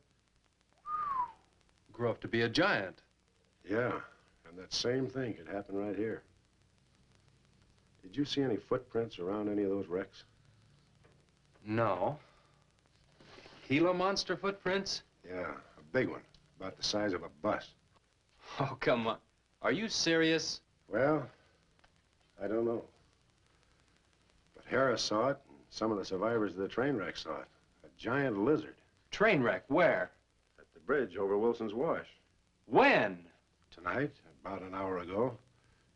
Grew up to be a giant. Yeah, and that same thing could happen right here. Did you see any footprints around any of those wrecks? No. Gila monster footprints? Yeah, a big one, about the size of a bus. Oh, come on. Are you serious? Well, I don't know. But Harris saw it, and some of the survivors of the train wreck saw it. A giant lizard. Train wreck, where? At the bridge over Wilson's Wash. When? Tonight, about an hour ago.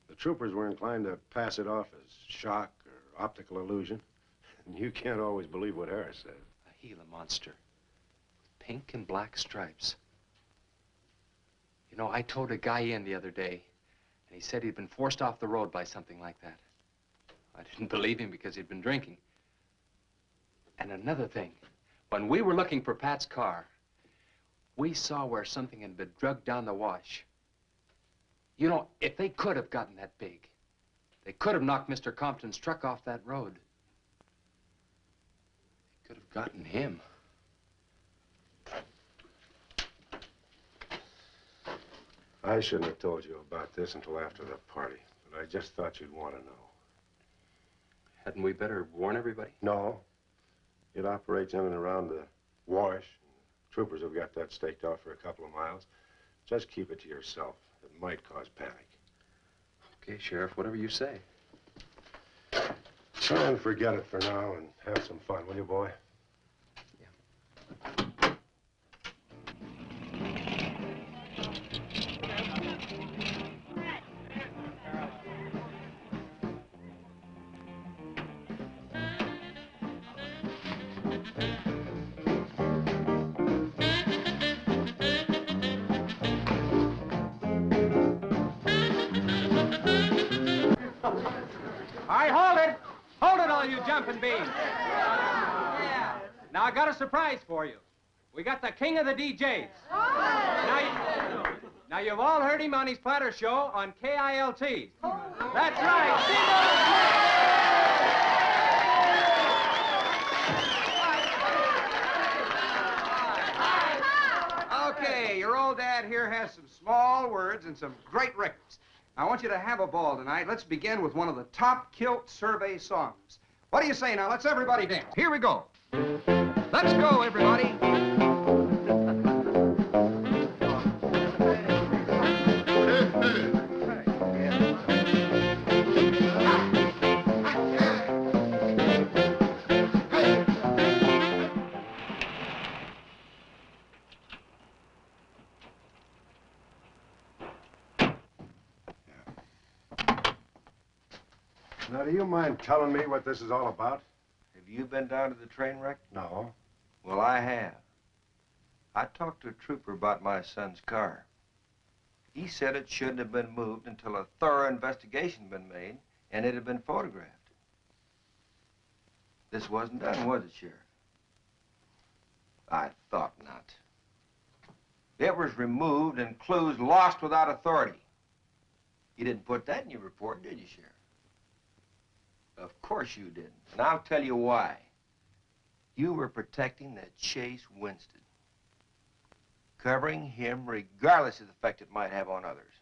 The troopers were inclined to pass it off as shock or optical illusion. And you can't always believe what Harris said. A Gila monster. Pink and black stripes. You know, I towed a guy in the other day, and he said he'd been forced off the road by something like that. I didn't believe him because he'd been drinking. And another thing, when we were looking for Pat's car, we saw where something had been drugged down the wash. You know, if they could have gotten that big, they could have knocked Mr. Compton's truck off that road. They could have gotten him. I shouldn't have told you about this until after the party, but I just thought you'd want to know. Hadn't we better warn everybody? No. It operates in and around the wash. Troopers have got that staked out for a couple of miles. Just keep it to yourself. It might cause panic. Okay, Sheriff, whatever you say. Try and forget it for now and have some fun, will you, boy? Jumping beans. Yeah. Now, I got a surprise for you. We got the king of the DJs. Now, you've all heard him on his platter show on KILT. That's right. Okay, your old dad here has some small words and some great records. I want you to have a ball tonight. Let's begin with one of the top kilt survey songs. What do you say now? Let's everybody dance. Here we go. Let's go, everybody. Now, do you mind telling me what this is all about? Have you been down to the train wreck? No. Well, I have. I talked to a trooper about my son's car. He said it shouldn't have been moved until a thorough investigation had been made and it had been photographed. This wasn't done, was it, Sheriff? I thought not. It was removed and clues lost without authority. You didn't put that in your report, did you, Sheriff? Of course you didn't. And I'll tell you why. You were protecting that Chase Winston. Covering him regardless of the effect it might have on others.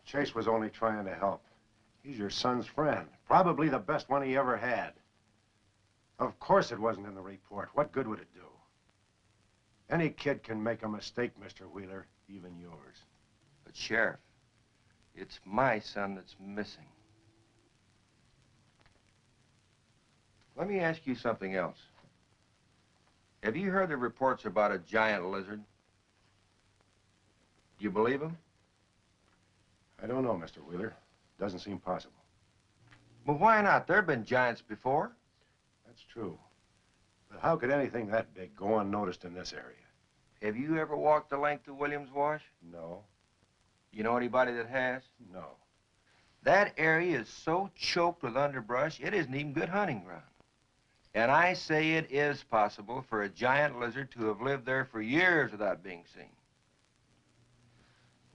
Chase was only trying to help. He's your son's friend. Probably the best one he ever had. Of course it wasn't in the report. What good would it do? Any kid can make a mistake, Mr. Wheeler, even yours. But, Sheriff, it's my son that's missing. Let me ask you something else. Have you heard the reports about a giant lizard? Do you believe them? I don't know, Mr. Wheeler. Doesn't seem possible. Well, why not? There have been giants before. That's true. But how could anything that big go unnoticed in this area? Have you ever walked the length of Williams Wash? No. You know anybody that has? No. That area is so choked with underbrush, it isn't even good hunting ground. And I say it is possible for a giant lizard to have lived there for years without being seen.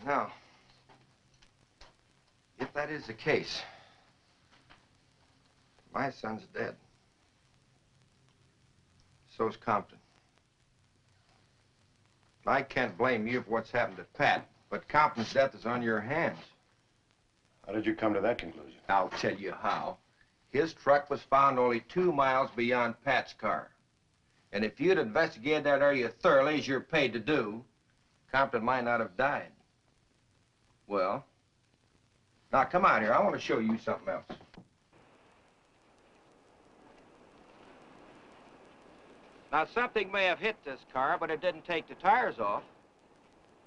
Now, if that is the case, my son's dead. So's Compton. I can't blame you for what's happened to Pat, but Compton's death is on your hands. How did you come to that conclusion? I'll tell you how. His truck was found only 2 miles beyond Pat's car. And if you'd investigated that area thoroughly, as you're paid to do, Compton might not have died. Well, now come out here. I want to show you something else. Now, something may have hit this car, but it didn't take the tires off.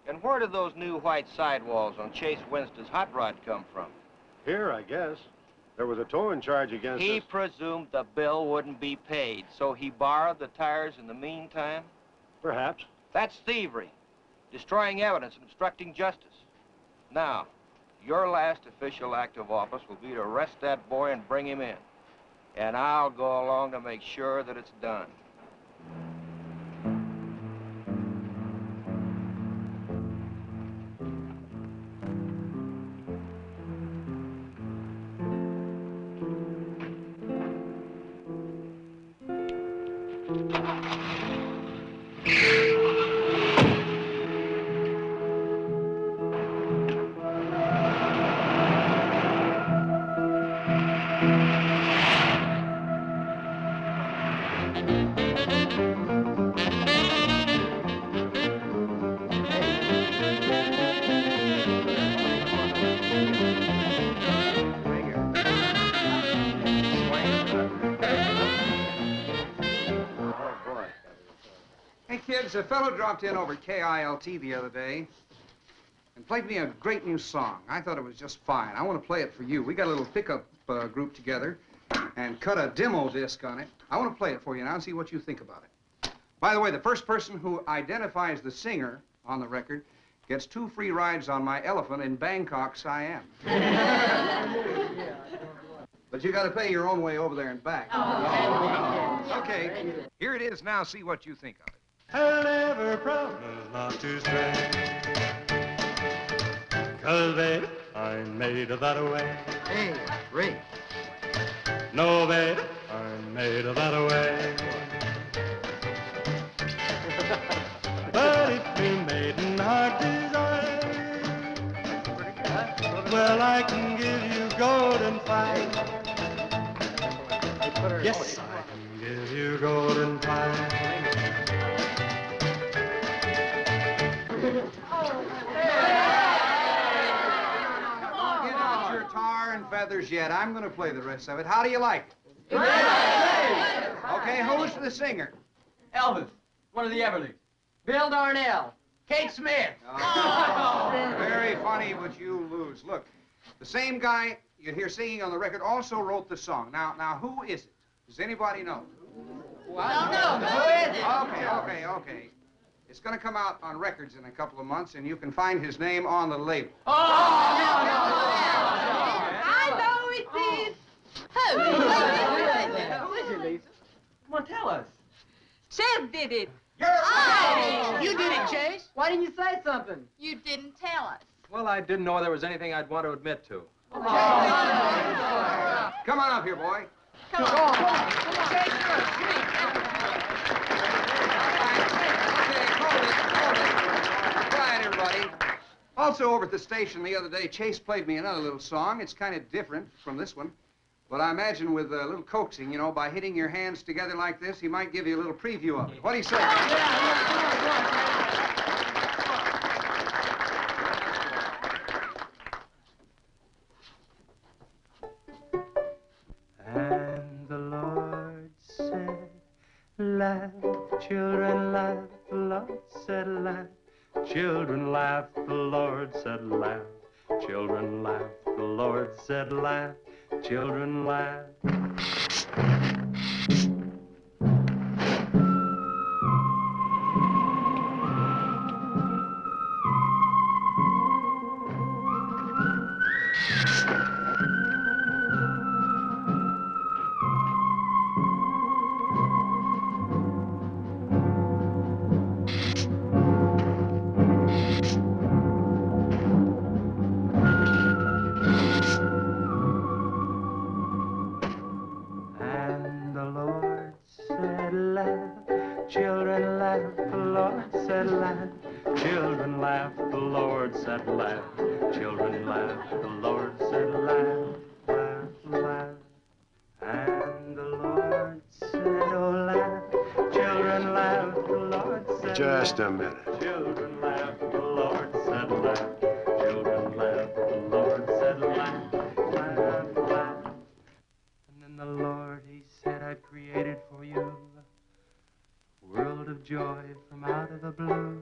And where did those new white sidewalls on Chase Winston's hot rod come from? Here, I guess. There was a towing charge against He us. presumed the bill wouldn't be paid, so he borrowed the tires in the meantime? Perhaps. That's thievery, destroying evidence and obstructing justice. Now, your last official act of office will be to arrest that boy and bring him in. And I'll go along to make sure that it's done. A fellow dropped in over KILT the other day and played me a great new song. I thought it was just fine. I want to play it for you. We got a little pickup group together and cut a demo disc on it. I want to play it for you now and see what you think about it. By the way, the first person who identifies the singer on the record gets 2 free rides on my elephant in Bangkok, Siam. But you got to pay your own way over there and back. Oh. Okay, here it is now. See what you think of it. I'll never promise not to stray, 'cause baby, I'm made of that way. Hey, Ray. No, baby, I'm made of that way. But if you maiden heart desire, well, I can give you golden fire. Yes, I can give you golden fire. And feathers yet. I'm going to play the rest of it. How do you like it? Okay, who's the singer? Elvis, one of the Everlys. Bill Darnell. Kate Smith. Oh, very funny, but you lose. Look, the same guy you hear singing on the record also wrote the song. Now, who is it? Does anybody know? Well, no. Who is it? Okay. It's going to come out on records in a couple of months, and you can find his name on the label. Oh, I know it is. Who? Who is it, Lisa? Come on, tell us. Chase did it. You did it, Chase. Why didn't you say something? You didn't tell us. Well, I didn't know there was anything I'd want to admit to. Come on up here, boy. Come on. Chase, Quiet, everybody. Also, over at the station the other day, Chase played me another little song. It's kind of different from this one. But I imagine with a little coaxing, you know, by hitting your hands together like this, he might give you a little preview of it. What do you say? And the Lord said, laugh, children, laugh. The Lord said, laugh. Children laugh, the Lord said, laugh. Children laugh, the Lord said, laugh. Children laugh. Just a minute. Children laugh, the Lord said laugh. Children laugh, the Lord said laugh. Laugh, laugh. And then the Lord, he said, I've created for you of joy from out of the blue.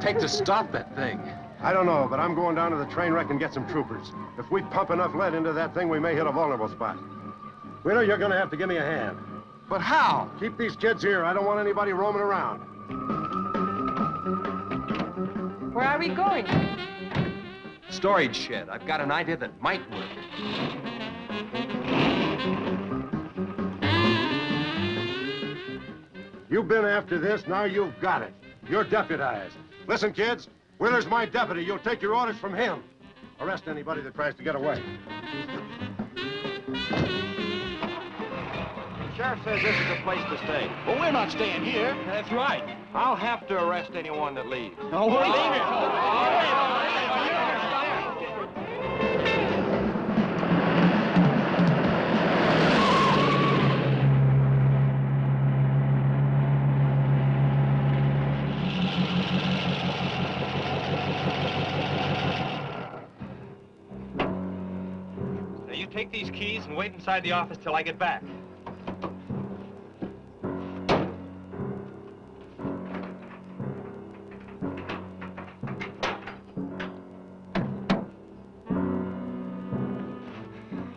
Take to stop that thing? I don't know, but I'm going down to the train wreck and get some troopers. If we pump enough lead into that thing, we may hit a vulnerable spot. Wheeler, you're gonna have to give me a hand. But how? Keep these kids here. I don't want anybody roaming around. Where are we going? Storage shed. I've got an idea that might work. You've been after this, now you've got it. You're deputized. Listen, kids, Wheeler's my deputy. You'll take your orders from him. Arrest anybody that tries to get away. The sheriff says this is the place to stay. Well, we're not staying here. That's right. I'll have to arrest anyone that leaves. No, we're leaving. Take these keys and wait inside the office till I get back.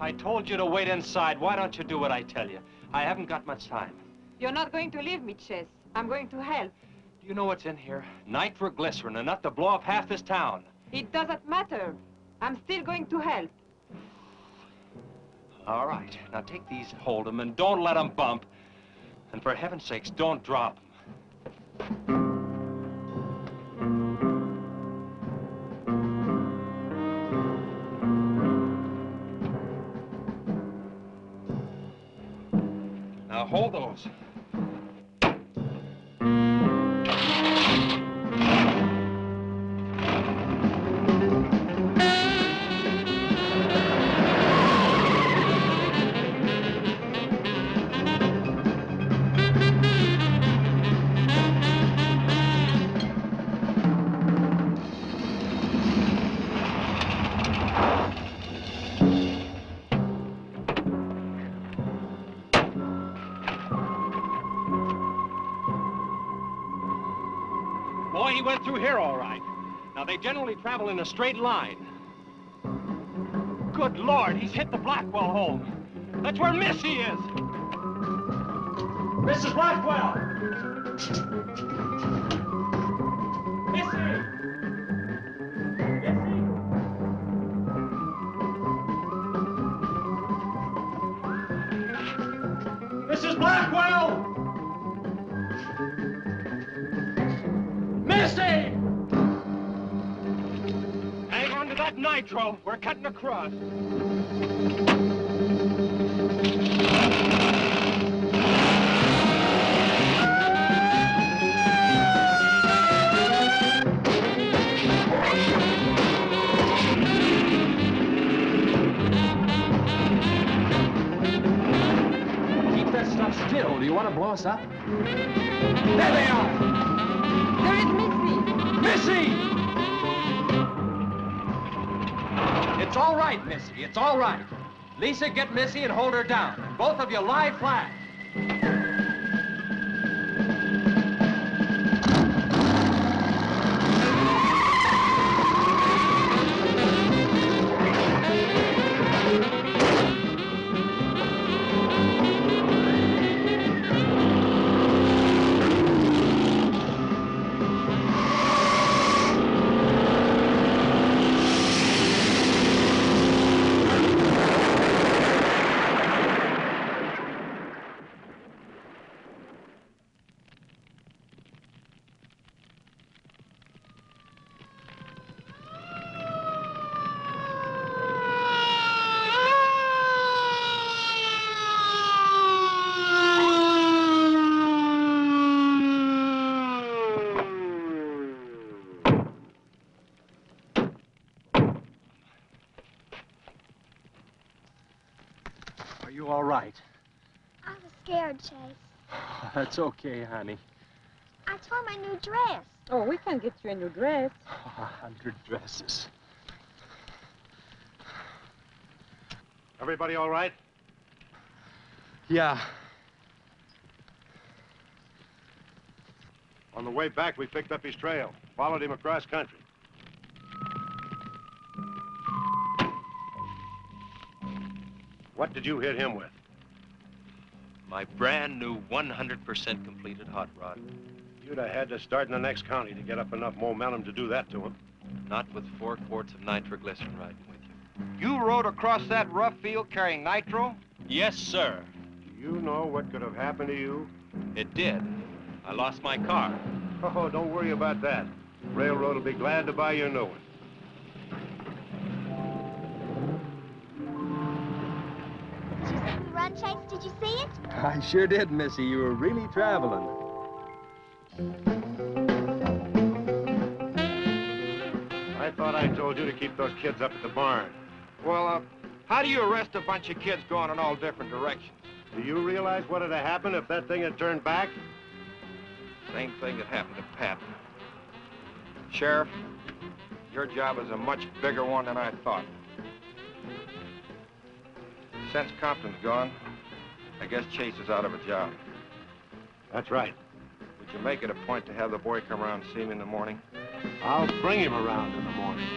I told you to wait inside. Why don't you do what I tell you? I haven't got much time. You're not going to leave me, Chess. I'm going to help. Do you know what's in here? Nitroglycerin, enough to blow up half this town. It doesn't matter. I'm still going to help. All right. Now take these, hold them, and don't let them bump. And for heaven's sakes, don't drop them. Now hold those. Boy, he went through here all right. Now, they generally travel in a straight line. Good Lord, he's hit the Blackwell home. That's where Missy is. Mrs. Blackwell! Missy! Mrs. Blackwell! Missy! Hang on to that nitro. We're cutting across. Keep that stuff still. Do you want to blow us up? There they are! There is Missy! Missy! It's all right, Missy. It's all right. Lisa, get Missy and hold her down. And both of you lie flat. hard, Chase. That's okay, honey. I tore my new dress. Oh, we can get you a new dress. 100 dresses. Everybody all right? Yeah. On the way back, we picked up his trail, followed him across country. What did you hit him with? My brand new 100% completed hot rod. You'd have had to start in the next county to get up enough momentum to do that to him. Not with 4 quarts of nitroglycerin riding with you. You rode across that rough field carrying nitro? Yes, sir. Do you know what could have happened to you? It did. I lost my car. Oh, don't worry about that. Railroad will be glad to buy you a new one. Did you see me run, Chase? Did you see it? I sure did, Missy. You were really traveling. I thought I told you to keep those kids up at the barn. Well, how do you arrest a bunch of kids going in all different directions? Do you realize what would have happened if that thing had turned back? Same thing that happened to Pat. Sheriff, your job is a much bigger one than I thought. Since Compton's gone, I guess Chase is out of a job. That's right. Would you make it a point to have the boy come around and see me in the morning? I'll bring him around in the morning.